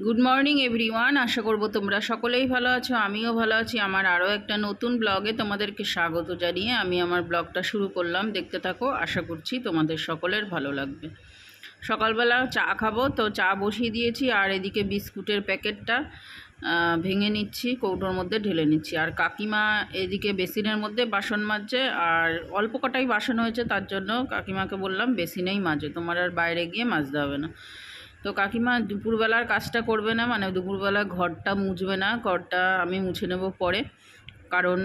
Good morning everyone. আশা করব তোমরা সকলেই ভালো আছো, আমিও ভালো আছি। আমার আরও একটা নতুন ব্লগে তোমাদেরকে স্বাগত জানিয়ে আমি আমার ব্লগটা শুরু করলাম। দেখতে থাকো, আশা করছি তোমাদের সকলের ভালো লাগবে। সকালবেলা চা খাবো, তো চা বসিয়ে দিয়েছি আর এদিকে বিস্কুটের প্যাকেটটা ভেঙে নিচ্ছি, কৌটোর মধ্যে ঢেলে নিচ্ছি। আর কাকিমা এদিকে বেসিনের মধ্যে বাসন মাজছে, আর অল্প কটাই বাসন হয়েছে, তার জন্য কাকিমাকে বললাম বেসিনেই মাজে, তোমার আর বাইরে গিয়ে মাজতে হবে না। তো কাকিমা দুপুরবেলার কাজটা করবে না, মানে দুপুরবেলা ঘরটা মুছবে না, ঘরটা আমি মুছে নেব পরে, কারণ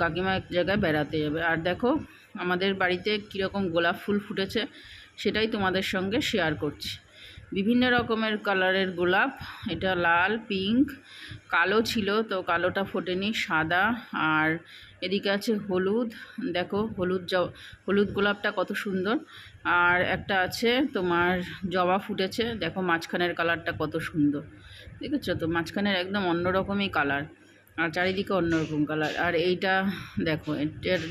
কাকিমা এক জায়গায় বেড়াতে যাবে। আর দেখো আমাদের বাড়িতে কীরকম গোলাপ ফুল ফুটেছে সেটাই তোমাদের সঙ্গে শেয়ার করছি। বিভিন্ন রকমের কালারের গোলাপ, এটা লাল, পিঙ্ক, কালো ছিল, তো কালোটা ফোটেনি, সাদা, আর এদিকে আছে হলুদ। দেখো হলুদ গোলাপটা কত সুন্দর। আর একটা আছে তোমার জবা ফুটেছে, দেখো মাঝখানের কালারটা কত সুন্দর, দেখেছো তো? মাঝখানের একদম অন্যরকমই কালার, আর চারিদিকে অন্যরকম কালার। আর এইটা দেখো, এটার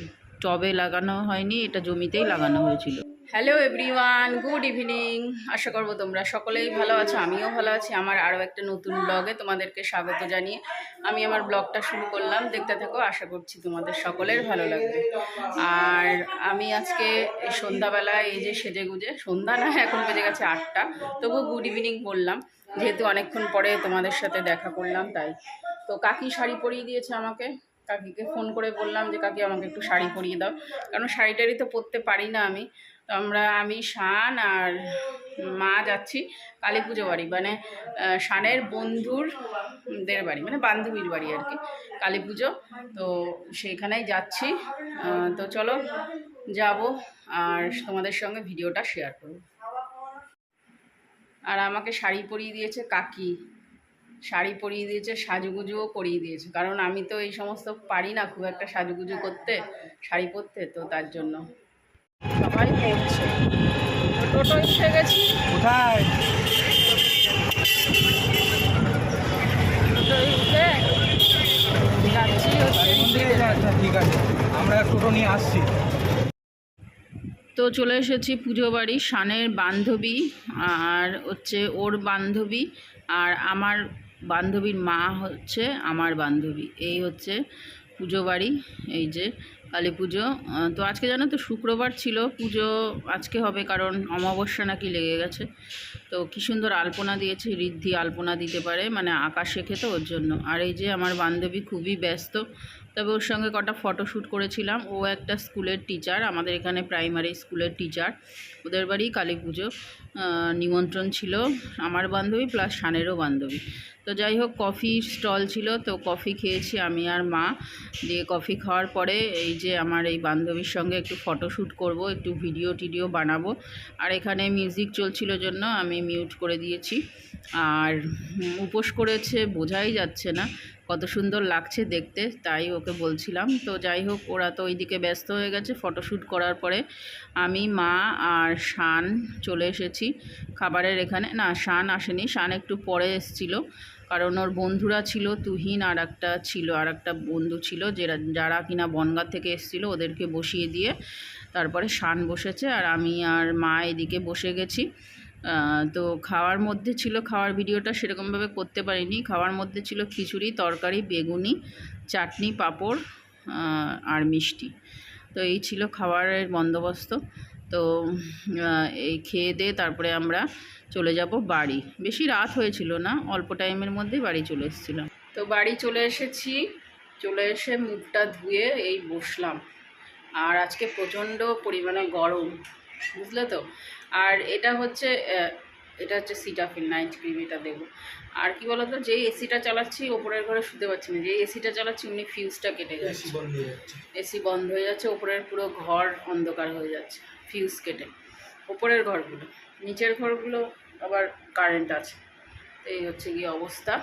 টবে লাগানো হয়নি, এটা জমিতেই লাগানো হয়েছিল। Hello everyone, good evening. আশা করবো তোমরা সকলেই ভালো আছো, আমিও ভালো আছি। আমার আরও একটা নতুন ব্লগে তোমাদেরকে স্বাগত জানিয়ে আমি আমার ব্লগটা শুরু করলাম। দেখতে থাকো, আশা করছি তোমাদের সকলের ভালো লাগবে। আর আমি আজকে সন্ধ্যাবেলায় এই যে সেজেগুজে, সন্ধ্যা না, এখন বেজে গেছে 8টা, তবু গুড ইভিনিং বললাম, যেহেতু অনেকক্ষণ পরে তোমাদের সাথে দেখা করলাম তাই। তো কাকি শাড়ি পরিয়ে দিয়েছে আমাকে। কাকিকে ফোন করে বললাম যে কাকি আমাকে একটু শাড়ি পরিয়ে দাও, কারণ শাড়ি টাড়ি তো পরতে পারি না আমি। তো আমি শান আর মা যাচ্ছি কালী পুজো বাড়ি, মানে শানের বন্ধুরদের বাড়ি, মানে বান্ধবীর বাড়ি আর কি, কালী পুজো। তো সেইখানেই যাচ্ছি। তো চলো যাব, আর তোমাদের সঙ্গে ভিডিওটা শেয়ার করব। আর আমাকে শাড়ি পরিয়ে দিয়েছে কাকি, শাড়ি পরিয়ে দিয়েছে, সাজুগুজুও করিয়ে দিয়েছে, কারণ আমি তো এই সমস্ত পারি না খুব একটা সাজুগুজু করতে, শাড়ি পরতে, তো তার জন্য সবাই পড়ছে। টোটো এসে গেছি। কোথায়? টোটোয় উঠে যাচ্ছি হচ্ছে। ঠিক আছে, আমরা টোটো নিয়ে আসছি। তো চলে এসেছি পুজো বাড়ি। শানের বান্ধবী আর হচ্ছে ওর বান্ধবী, আর আমার বান্ধবীর মা হচ্ছে আমার বান্ধবী। এই হচ্ছে পুজো বাড়ি, এই যে কালী পুজো। তো আজকে জানো তো শুক্রবার ছিল, পুজো আজকে হবে, কারণ অমাবস্যা নাকি লেগে গেছে। তো কী সুন্দর আলপনা দিয়েছে, ঋদ্ধি আলপনা দিতে পারে, মানে আঁকা শেখে তো ওর জন্য। আর এই যে আমার বান্ধবী খুবই ব্যস্ত, তবে ওর সঙ্গে কটা ফটোশ্যুট করেছিলাম। ও একটা স্কুলের টিচার, আমাদের এখানে প্রাইমারি স্কুলের টিচার। ওদের বাড়ি কালী পুজো, নিমন্ত্রণ ছিল আমার বান্ধবী প্লাস শানেরও বান্ধবী। তো যাই হোক, কফি স্টল ছিল, তো কফি খেয়েছি আমি আর মা। দিয়ে কফি খাওয়ার পরে এই যে আমার এই বান্ধবীর সঙ্গে একটু ফটোশ্যুট করব, একটু ভিডিও টিডিও বানাবো। আর এখানে মিউজিক চলছিল জন্য আমি মিউট করে দিয়েছি। আর উপোস করেছে, বোঝাই যাচ্ছে না, কত সুন্দর লাগছে দেখতে, তাই ওকে বলছিলাম। তো যাই হোক, ওরা তো ওইদিকে ব্যস্ত হয়ে গেছে ফটোশ্যুট করার পরে। আমি, মা আর শান চলে এসেছি খাবারের এখানে। না, শান আসেনি, শান একটু পরে এসেছিলো, কারণ ওর বন্ধুরা ছিল, তুহিন আর একটা বন্ধু ছিল, যারা কিনা বনগাঁ থেকে এসেছিলো, ওদেরকে বসিয়ে দিয়ে তারপরে শান বসেছে, আর আমি আর মা এদিকে বসে গেছি। তো খাওয়ার মধ্যে ছিল, খাওয়ার ভিডিওটা সেরকমভাবে করতে পারিনি। খাওয়ার মধ্যে ছিল খিচুড়ি, তরকারি, বেগুনি, চাটনি, পাঁপড় আর মিষ্টি। তো এই ছিল খাবারের বন্দোবস্ত। তো এই খেয়ে দিয়ে তারপরে আমরা চলে যাব বাড়ি। বেশি রাত হয়েছিল না, অল্প টাইমের মধ্যেই বাড়ি চলে এসেছিলাম। তো বাড়ি চলে এসেছি, চলে এসে মুখটা ধুয়ে এই বসলাম। আর আজকে প্রচণ্ড পরিমাণে গরম, বুঝলে তো। আর এটা হচ্ছে সিটাফিল নাইট ক্রিম, এটা দেবো। আর কি বলতো, যেই এসিটা চালাচ্ছি ওপরের ঘরে শুতে পারছি না, যেই এসিটা চালাচ্ছি উনি ফিউজটা কেটে যাচ্ছে, এসি বন্ধ হয়ে যাচ্ছে, ওপরের পুরো ঘর অন্ধকার হয়ে যাচ্ছে ফিউজ কেটে, ওপরের ঘরগুলো। নিচের ঘরগুলো আবার কারেন্ট আছে। এই হচ্ছে গিয়ে অবস্থা,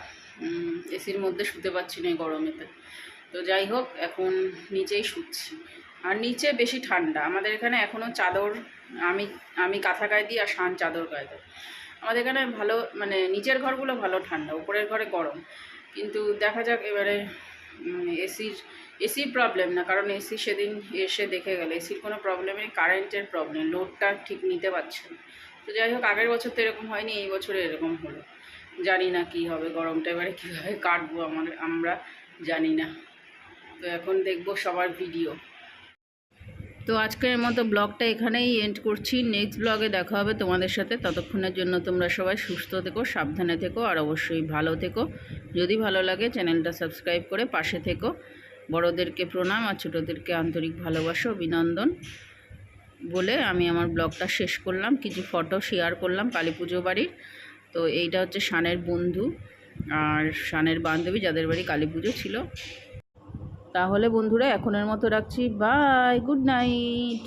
এসির মধ্যে শুতে পারছি না এই গরমেতে। তো যাই হোক, এখন নিচেই শুচ্ছি। আর নিচে বেশি ঠান্ডা, আমাদের এখানে এখনও চাদর, আমি কাঁথা গায়ে দিই আর শান চাদর গায়ে দেয়। আমাদের এখানে ভালো, মানে নিচের ঘরগুলো ভালো ঠান্ডা, উপরের ঘরে গরম। কিন্তু দেখা যাক এবারে, এসির প্রবলেম না, কারণ এসি সেদিন এসে দেখে গেল এসির কোনো প্রবলেম নেই, কারেন্টের প্রবলেম, লোডটা ঠিক নিতে পারছে না। তো যাই হোক, আগের বছর তো এরকম হয়নি, এই বছরে এরকম হলো। জানি না কি হবে, গরমটা এবারে কীভাবে কাটবো আমরা জানি না। তো এখন দেখবো সবার ভিডিও। তো আজকের মতো ব্লগটা এখানেই এন্ড করছি। নেক্সট ব্লগে দেখা হবে তোমাদের সাথে। ততক্ষণের জন্য তোমরা সবাই সুস্থ থেকো, সাবধানে থেকো, আর অবশ্যই ভালো থেকো। যদি ভালো লাগে চ্যানেলটা সাবস্ক্রাইব করে পাশে থেকো। বড়োদেরকে প্রণাম আর ছোটোদেরকে আন্তরিক ভালোবাসা অভিনন্দন বলে আমি আমার ব্লগটা শেষ করলাম। কিছু ফটো শেয়ার করলাম কালী পুজো বাড়ির। তো এইটা হচ্ছে শানের বন্ধু আর শানের বান্ধবী, যাদের বাড়ি কালী পুজো ছিল। তাহলে বন্ধুরা এখনের মতো রাখছি, বাই, গুড নাইট।